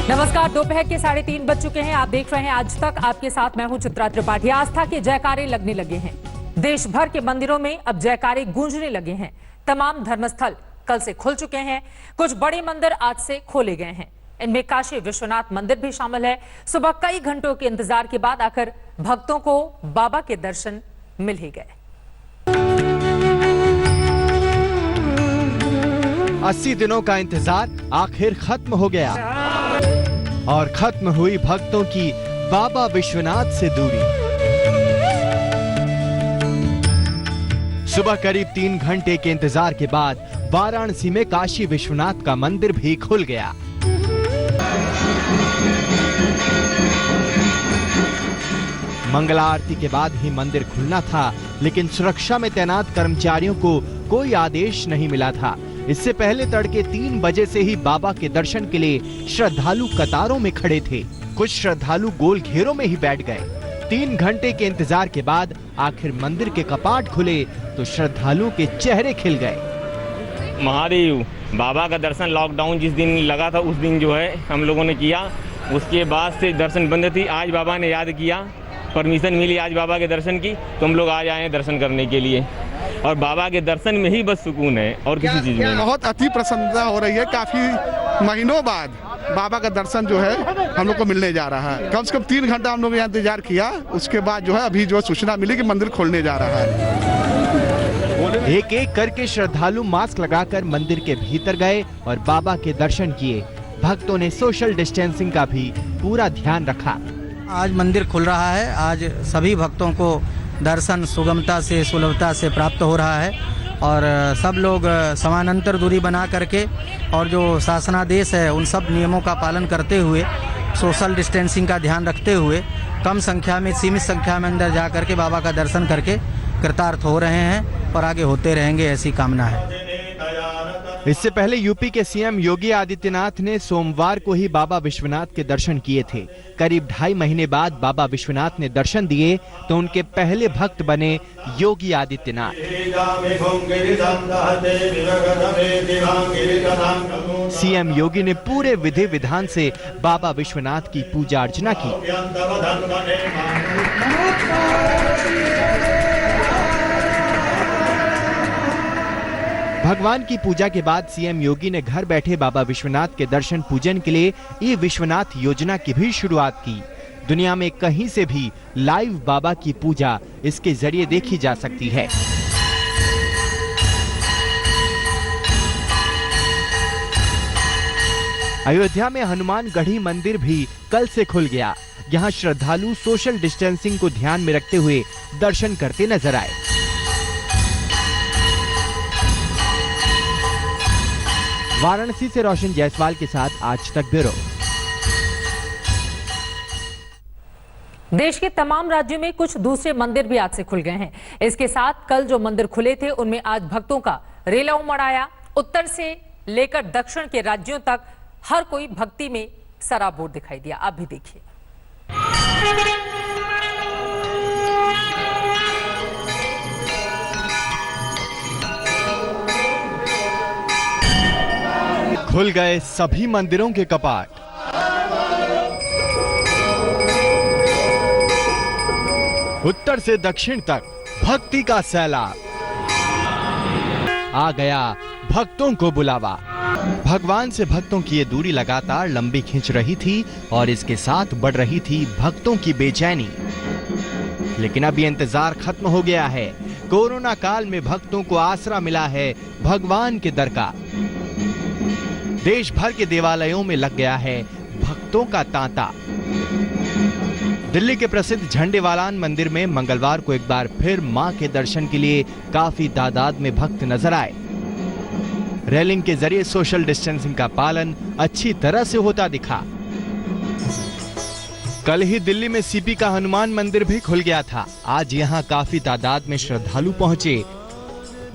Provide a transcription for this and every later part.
नमस्कार, दोपहर के 3:30 बज चुके हैं। आप देख रहे हैं आज तक। आपके साथ मैं हूं चित्रा त्रिपाठी। आस्था के जयकारे लगने लगे हैं। देश भर के मंदिरों में अब जयकारे गूंजने लगे हैं। तमाम धर्मस्थल कल से खुल चुके हैं। कुछ बड़े मंदिर आज से खोले गए हैं। इनमें काशी विश्वनाथ मंदिर भी शामिल है। सुबह कई घंटों के इंतजार के बाद आकर भक्तों को बाबा के दर्शन मिल ही गए। 80 दिनों का इंतजार आखिर खत्म हो गया और खत्म हुई भक्तों की बाबा विश्वनाथ से दूरी। सुबह करीब 3 घंटे के इंतजार के बाद वाराणसी में काशी विश्वनाथ का मंदिर भी खुल गया। मंगला आरती के बाद ही मंदिर खुलना था, लेकिन सुरक्षा में तैनात कर्मचारियों को कोई आदेश नहीं मिला था। इससे पहले तड़के 3 बजे से ही बाबा के दर्शन के लिए श्रद्धालु कतारों में खड़े थे। कुछ श्रद्धालु गोल घेरों में ही बैठ गए। 3 घंटे के इंतजार के बाद आखिर मंदिर के कपाट खुले तो श्रद्धालुओं के चेहरे खिल गए। महादेव बाबा का दर्शन लॉकडाउन जिस दिन लगा था उस दिन जो है हम लोगों ने किया। उसके बाद से दर्शन बंद थी। आज बाबा ने याद किया, परमिशन मिली आज बाबा के दर्शन की, तो हम लोग आज आए हैं दर्शन करने के लिए। और बाबा के दर्शन में ही बस सुकून है और किसी चीज में। बहुत अति प्रसन्नता हो रही है। काफी महीनों बाद बाबा का दर्शन जो है हम लोग को मिलने जा रहा है। कम से कम 3 घंटा हम लोग यहाँ इंतजार किया। उसके बाद जो है अभी जो सूचना मिली कि मंदिर खोलने जा रहा है। एक एक करके श्रद्धालु मास्क लगाकर मंदिर के भीतर गए और बाबा के दर्शन किए। भक्तों ने सोशल डिस्टेंसिंग का भी पूरा ध्यान रखा। आज मंदिर खुल रहा है। आज सभी भक्तों को दर्शन सुगमता से सुलभता से प्राप्त हो रहा है और सब लोग समानांतर दूरी बना करके और जो शासनादेश है उन सब नियमों का पालन करते हुए, सोशल डिस्टेंसिंग का ध्यान रखते हुए कम संख्या में, सीमित संख्या में अंदर जा करके बाबा का दर्शन करके कृतार्थ हो रहे हैं और आगे होते रहेंगे, ऐसी कामना है। इससे पहले यूपी के सीएम योगी आदित्यनाथ ने सोमवार को ही बाबा विश्वनाथ के दर्शन किए थे। करीब 2.5 महीने बाद बाबा विश्वनाथ ने दर्शन दिए तो उनके पहले भक्त बने योगी आदित्यनाथ। सीएम योगी ने पूरे विधि विधान से बाबा विश्वनाथ की पूजा अर्चना की। भगवान की पूजा के बाद सीएम योगी ने घर बैठे बाबा विश्वनाथ के दर्शन पूजन के लिए ई विश्वनाथ योजना की भी शुरुआत की। दुनिया में कहीं से भी लाइव बाबा की पूजा इसके जरिए देखी जा सकती है। अयोध्या में हनुमानगढ़ी मंदिर भी कल से खुल गया। यहाँ श्रद्धालु सोशल डिस्टेंसिंग को ध्यान में रखते हुए दर्शन करते नजर आए। वाराणसी से रोशन जायसवाल के साथ आज तक ब्यूरो। देश के तमाम राज्यों में कुछ दूसरे मंदिर भी आज से खुल गए हैं। इसके साथ कल जो मंदिर खुले थे उनमें आज भक्तों का रेला उमड़ आया। उत्तर से लेकर दक्षिण के राज्यों तक हर कोई भक्ति में सराबोर दिखाई दिया। आप भी देखिए। खुल गए सभी मंदिरों के कपाट। उत्तर से दक्षिण तक भक्ति का सैलाब। आ गया भक्तों को बुलावा। भगवान से भक्तों की ये दूरी लगातार लंबी खिंच रही थी और इसके साथ बढ़ रही थी भक्तों की बेचैनी। लेकिन अब ये इंतजार खत्म हो गया है। कोरोना काल में भक्तों को आसरा मिला है भगवान के दर का। देश भर के देवालयों में लग गया है भक्तों का तांता। दिल्ली के प्रसिद्ध झंडेवालान मंदिर में मंगलवार को एक बार फिर मां के दर्शन के लिए काफी तादाद में भक्त नजर आए। रेलिंग के जरिए सोशल डिस्टेंसिंग का पालन अच्छी तरह से होता दिखा। कल ही दिल्ली में सीपी का हनुमान मंदिर भी खुल गया था। आज यहां काफी तादाद में श्रद्धालु पहुंचे।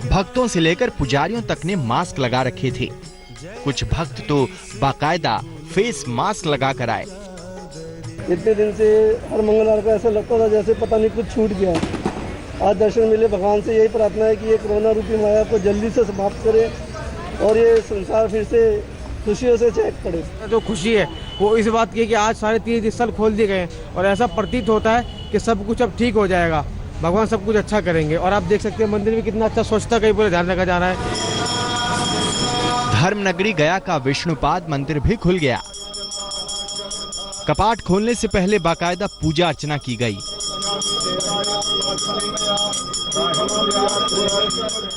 भक्तों से लेकर पुजारियों तक ने मास्क लगा रखे थे। कुछ भक्त तो बाकायदा फेस मास्क लगा कर आए। इतने दिन से हर मंगलवार को ऐसा लगता था जैसे पता नहीं कुछ छूट गया। आज दर्शन मिले। भगवान से यही प्रार्थना है कि ये कोरोना रूपी माया को जल्दी से समाप्त करे और ये संसार फिर से खुशियों से चहक पड़े। जो खुशी है वो इस बात की कि आज सारे तीर्थ स्थल खोल दिए गए हैं और ऐसा प्रतीत होता है कि सब कुछ अब ठीक हो जाएगा, भगवान सब कुछ अच्छा करेंगे। और आप देख सकते हैं मंदिर में कितना अच्छा स्वच्छता का पूरा ध्यान रखा जा रहा है। धर्म नगरी गया का विष्णुपाद मंदिर भी खुल गया। कपाट खोलने से पहले बाकायदा पूजा अर्चना की गई।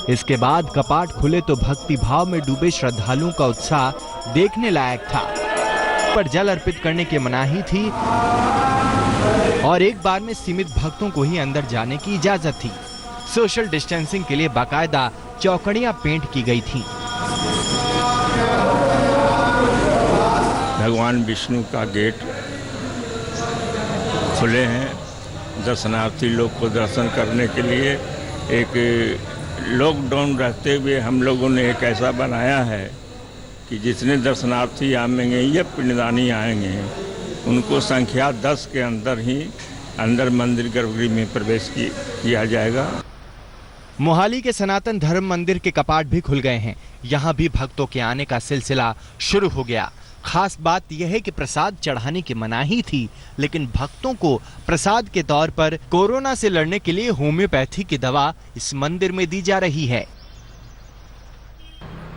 इसके बाद कपाट खुले तो भक्ति भाव में डूबे श्रद्धालुओं का उत्साह देखने लायक था। पर जल अर्पित करने की मनाही थी और एक बार में सीमित भक्तों को ही अंदर जाने की इजाजत थी। सोशल डिस्टेंसिंग के लिए बाकायदा चौकड़ियां पेंट की गई थीं। भगवान विष्णु का गेट खुले हैं। दर्शनार्थी लोग को दर्शन करने के लिए एक लॉकडाउन रहते हुए हम लोगों ने एक ऐसा बनाया है कि जितने दर्शनार्थी आएंगे या पिंडदानी आएंगे उनको संख्या 10 के अंदर ही अंदर मंदिर गर्भगृह में प्रवेश किया जाएगा। मोहाली के सनातन धर्म मंदिर के कपाट भी खुल गए हैं। यहाँ भी भक्तों के आने का सिलसिला शुरू हो गया। खास बात यह है कि प्रसाद चढ़ाने की मनाही थी, लेकिन भक्तों को प्रसाद के तौर पर कोरोना से लड़ने के लिए होम्योपैथी की दवा इस मंदिर में दी जा रही है।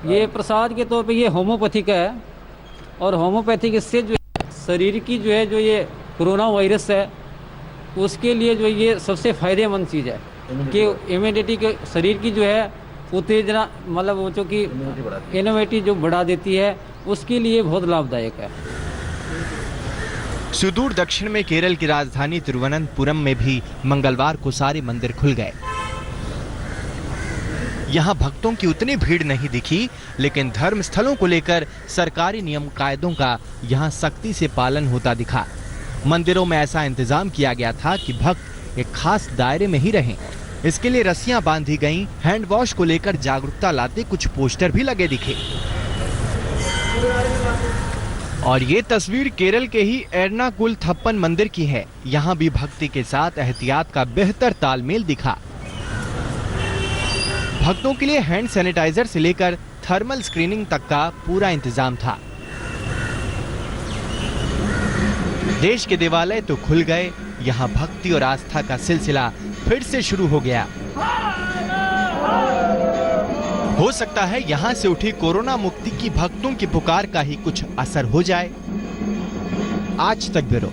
ये प्रसाद के तौर पे ये होम्योपैथिक है और होम्योपैथिक इससे जो शरीर की जो है जो ये कोरोना वायरस है उसके लिए जो ये सबसे फायदेमंद चीज़ है कि इम्यूनिटी के शरीर की जो है उत्तेजना मतलब वो जो कि इम्यूनिटी जो बढ़ा देती है उसके लिए बहुत लाभदायक है। सुदूर दक्षिण में केरल की राजधानी तिरुवनंतपुरम में भी मंगलवार को सारे मंदिर खुल गए। यहाँ भक्तों की उतनी भीड़ नहीं दिखी, लेकिन धर्म स्थलों को लेकर सरकारी नियम कायदों का यहाँ सख्ती से पालन होता दिखा। मंदिरों में ऐसा इंतजाम किया गया था कि भक्त एक खास दायरे में ही रहें। इसके लिए रस्सियां बांधी गईं। हैंड वॉश को लेकर जागरूकता लाते कुछ पोस्टर भी लगे दिखे। और ये तस्वीर केरल के ही एर्नाकुल थप्पन मंदिर की है। यहाँ भी भक्ति के साथ एहतियात का बेहतर तालमेल दिखा। भक्तों के लिए हैंड सैनिटाइजर से लेकर थर्मल स्क्रीनिंग तक का पूरा इंतजाम था। देश के देवालय तो खुल गए, यहाँ भक्ति और आस्था का सिलसिला फिर से शुरू हो गया। हो सकता है यहाँ से उठी कोरोना मुक्ति की भक्तों की पुकार का ही कुछ असर हो जाए। आज तक ब्यूरो।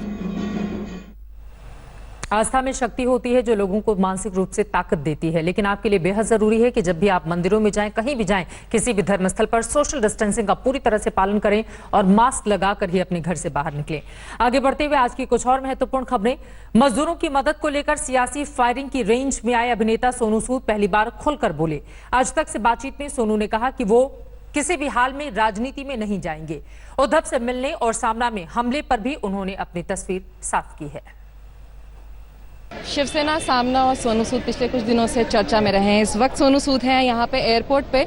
आस्था में शक्ति होती है जो लोगों को मानसिक रूप से ताकत देती है, लेकिन आपके लिए बेहद जरूरी है कि जब भी आप मंदिरों में जाएं, कहीं भी जाएं, किसी भी धर्मस्थल पर सोशल डिस्टेंसिंग का पूरी तरह से पालन करें और मास्क लगाकर ही अपने घर से बाहर निकलें। आगे बढ़ते हुए आज की कुछ और महत्वपूर्ण खबरें। मजदूरों की मदद को लेकर सियासी फायरिंग की रेंज में आए अभिनेता सोनू सूद पहली बार खुलकर बोले। आज तक से बातचीत में सोनू ने कहा कि वो किसी भी हाल में राजनीति में नहीं जाएंगे। उद्धव से मिलने और सामना में हमले पर भी उन्होंने अपनी तस्वीर साफ की है। शिवसेना, सामना और सोनू सूद पिछले कुछ दिनों से चर्चा में रहे हैं। इस वक्त सोनू सूद हैं यहाँ पे एयरपोर्ट पे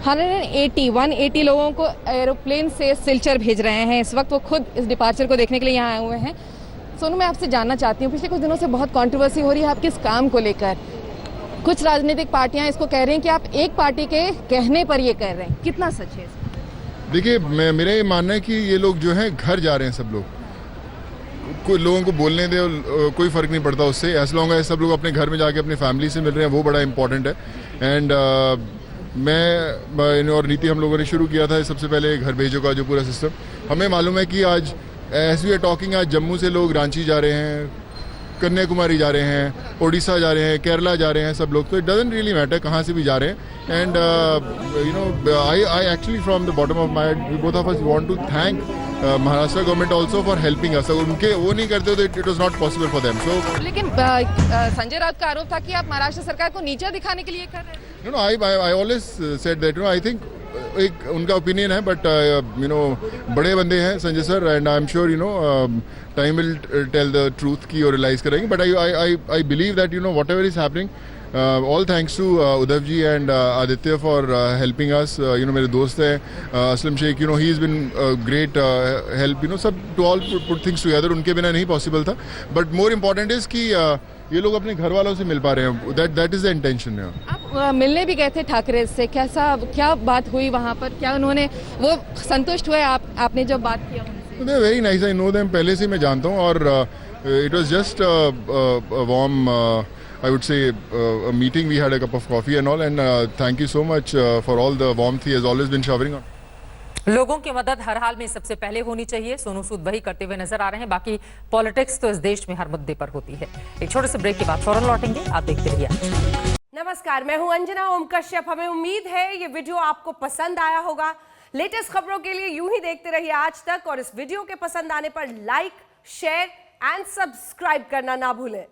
180 लोगों को एरोप्लेन से सिलचर भेज रहे हैं। इस वक्त वो खुद इस डिपार्चर को देखने के लिए यहाँ आए हुए हैं। सोनू, मैं आपसे जानना चाहती हूँ, पिछले कुछ दिनों से बहुत कंट्रोवर्सी हो रही है आपके इस काम को लेकर। कुछ राजनीतिक पार्टियां इसको कह रही हैं कि आप एक पार्टी के कहने पर ये कह रहे हैं, कितना सच है? देखिए, मेरा ये मानना है कि ये लोग जो हैं घर जा रहे हैं। सब लोग कोई लोगों को बोलने दे, कोई फर्क नहीं पड़ता उससे, एज लॉन्ग एज सब लोग अपने घर में जाके अपनी फैमिली से मिल रहे हैं, वो बड़ा इंपॉर्टेंट है। एंड मैं और नीति हम लोगों ने शुरू किया था सबसे पहले घर भेजो का जो पूरा सिस्टम। हमें मालूम है कि आज एज वी आर टॉकिंग, आज जम्मू से लोग रांची जा रहे हैं, कन्याकुमारी जा रहे हैं, उड़ीसा जा रहे हैं, केरला जा रहे हैं सब लोग। तो इट डजंट रियली मैटर कहाँ से भी जा रहे हैं। And you know, I actually from the bottom of my both of us want to thank Maharashtra government also for helping us. उनके वो नहीं करते तो it was not possible for them. So लेकिन संजय राउत का आरोप था कि आप महाराष्ट्र सरकार को नीचा दिखाने के लिए कर रहे हैं। No, I always said that, you know, I think एक उनका ओपिनियन है, बट यू नो बड़े बंदे हैं Sanjay sir, and I am sure you know time will tell the truth की और रियलाइज करेंगे। But I believe that you know whatever is happening, all thanks to Uddhav ji and Aditya for helping us. You know, मेरे दोस्त हैं Aslam Sheikh, you know, he has been great help, you know, सब to all put things together. उनके बिना नहीं possible था. But more important is कि ये लोग अपने घर वालों से मिल पा रहे हैं. That is the intention. आप मिलने भी गए थे ठाकरे से, क्या बात हुई वहाँ पर? क्या उन्होंने वो संतुष्ट हुए आपने जब बात किया उनसे? They very nice, I know them, पहले से मैं जानता हूँ और it was just warm, I would say meeting, we had a cup of coffee and all, and thank you so much for all the warmth he has always been showering on. लोगों की मदद हर हाल में सबसे पहले होनी चाहिए, सोनू सूद वही करते हुए नजर आ रहे हैं। बाकी पॉलिटिक्स तो इस देश में हर मुद्दे पर होती है। एक छोटे से ब्रेक के बाद फौरन लौटेंगे, आप देखते रहिए। नमस्कार, मैं हूं अंजना ओम कश्यप। हमें उम्मीद है ये वीडियो आपको पसंद आया होगा। लेटेस्ट खबरों के लिए यूं ही देखते रहिए आज तक, और इस वीडियो के पसंद आने पर लाइक, शेयर एंड सब्सक्राइब करना ना भूलें।